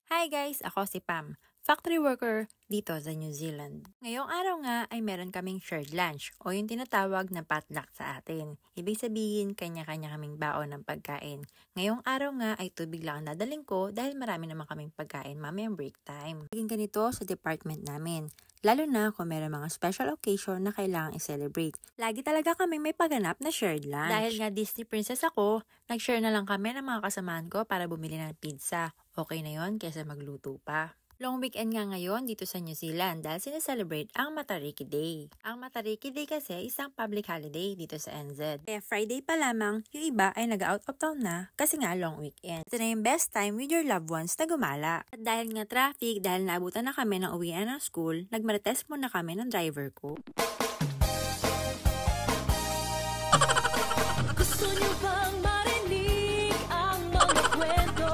Hi guys! Ako si Pam, factory worker dito sa New Zealand. Ngayong araw nga ay meron kaming shared lunch o yung tinatawag na potluck sa atin. Ibig sabihin, kanya-kanya kaming baon ng pagkain. Ngayong araw nga ay tubig lang ang dadaling ko dahil marami naman kaming pagkain mamayang break time. Laging ganito sa department namin. Lalo na kung meron mga special occasion na kailangang i-celebrate. Lagi talaga kami may pagganap na shared lunch. Dahil nga Disney princess ako, nag-share na lang kami ng mga kasamahan ko para bumili ng pizza. Okay na yon kaysa magluto pa. Long weekend nga ngayon dito sa New Zealand dahil sineselebrate ang Matariki Day. Ang Matariki Day kasi isang public holiday dito sa NZ. Kaya Friday pa lamang, yung iba ay nag-out of town na kasi nga long weekend. Ito na yung best time with your loved ones na gumala. At dahil nga traffic, dahil naabutan na kami ng uwian ng school, nagmarites muna kami ng driver ko. Gusto niyo bang marinig ang mga kwento?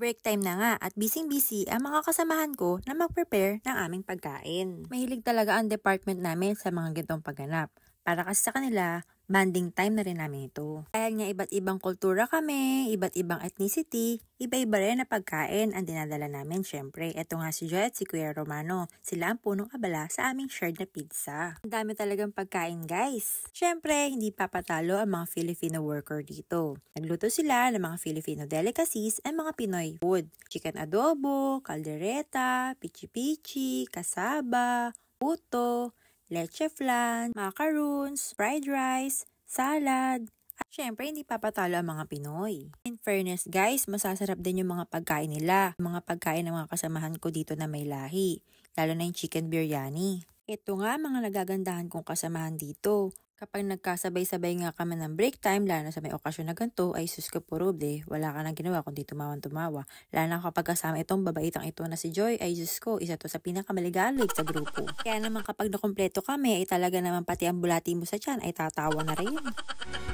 Break time na nga at busy-busy ang mga kasamahan ko na mag-prepare ng aming pagkain. Mahilig talaga ang department namin sa mga gantong pagganap. Para kasi sa kanila, bonding time na rin namin ito. Dahil nga iba't ibang kultura kami, iba't ibang ethnicity, iba-iba rin na pagkain ang dinadala namin syempre. Ito nga si Joy at si Kuya Romano. Sila ang punong abala sa aming shared na pizza. Ang dami talagang pagkain guys. Syempre, hindi papatalo ang mga Filipino worker dito. Nagluto sila ng mga Filipino delicacies at mga Pinoy food. Chicken adobo, caldereta, pichi-pichi, kasaba, puto, leche flan, macaroons, fried rice, salad, at syempre hindi papatalo ang mga Pinoy. In fairness guys, masasarap din yung mga pagkain nila. Yung mga pagkain ng mga kasamahan ko dito na may lahi, lalo na yung chicken biryani. Ito nga mga nagagandahan kong kasamahan dito. Kapag nagkasabay-sabay nga kami ng break time, lalo na sa may okasyon na ganito, ay sus ka poroble, wala ka nang ginawa kundi tumawa. Lalo na kapag kasama itong babaitang ito na si Joy, ay sus ko, isa to sa pinakamaligalig sa grupo. Kaya naman kapag nakumpleto kami, ay talaga naman pati ang bulati mo sa tiyan ay tatawa na rin.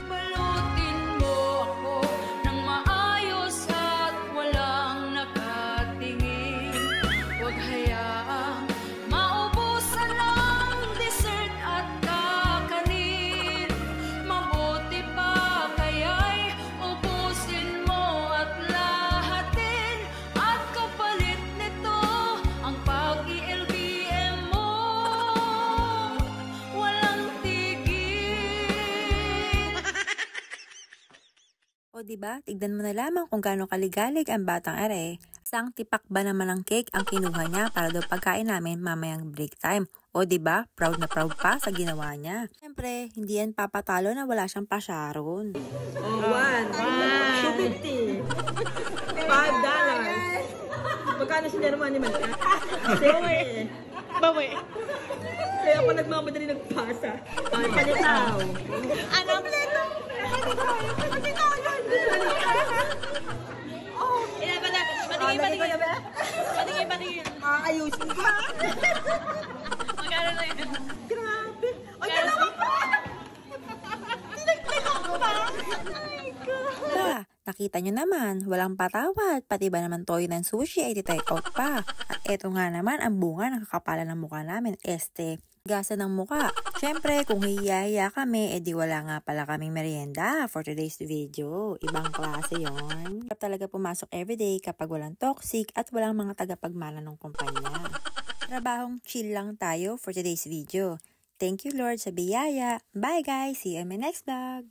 Balutin mo ako ng maayos at walang nakatingin. Huwag hayaang maubusan ng dessert at kakanin. Mabuti pa kaya'y ubusin mo at lahatin. At kapalit nito ang pag-i-LBM mo. Walang tigil. O diba, tignan mo na lamang kung gaano kaligalig ang batang are. Isang tipak ba naman ng cake ang kinuha niya para daw pagkain namin mamayang break time. O diba, proud na proud pa sa ginawa niya. Siyempre, hindi yan papatalo na wala siyang pasyaron. $1, $2.50, $5. Magkano sinirma ni Malika? Bawi. Kaya ako nagmamadali nagpasa. Palitaw. Anong pleto? Patingin. Ayusin ka. Magkano na yun? Grabe. Ay, dalawa pa! Sinagpilak pa! Ba, nakita nyo naman, walang patawad, pati ba naman toyo ng sushi ay take out pa. At eto nga naman ang bunga ng kakapalan ng mukha namin, gasa ng muka. Siyempre, kung hiya-hiya kami, edi wala nga pala kaming merienda for today's video. Ibang klase yon. Dapat talaga pumasok everyday kapag walang toxic at walang mga tagapagmana ng kumpanya. Trabahong chill lang tayo for today's video. Thank you Lord sa biyaya. Bye guys! See you in my next vlog!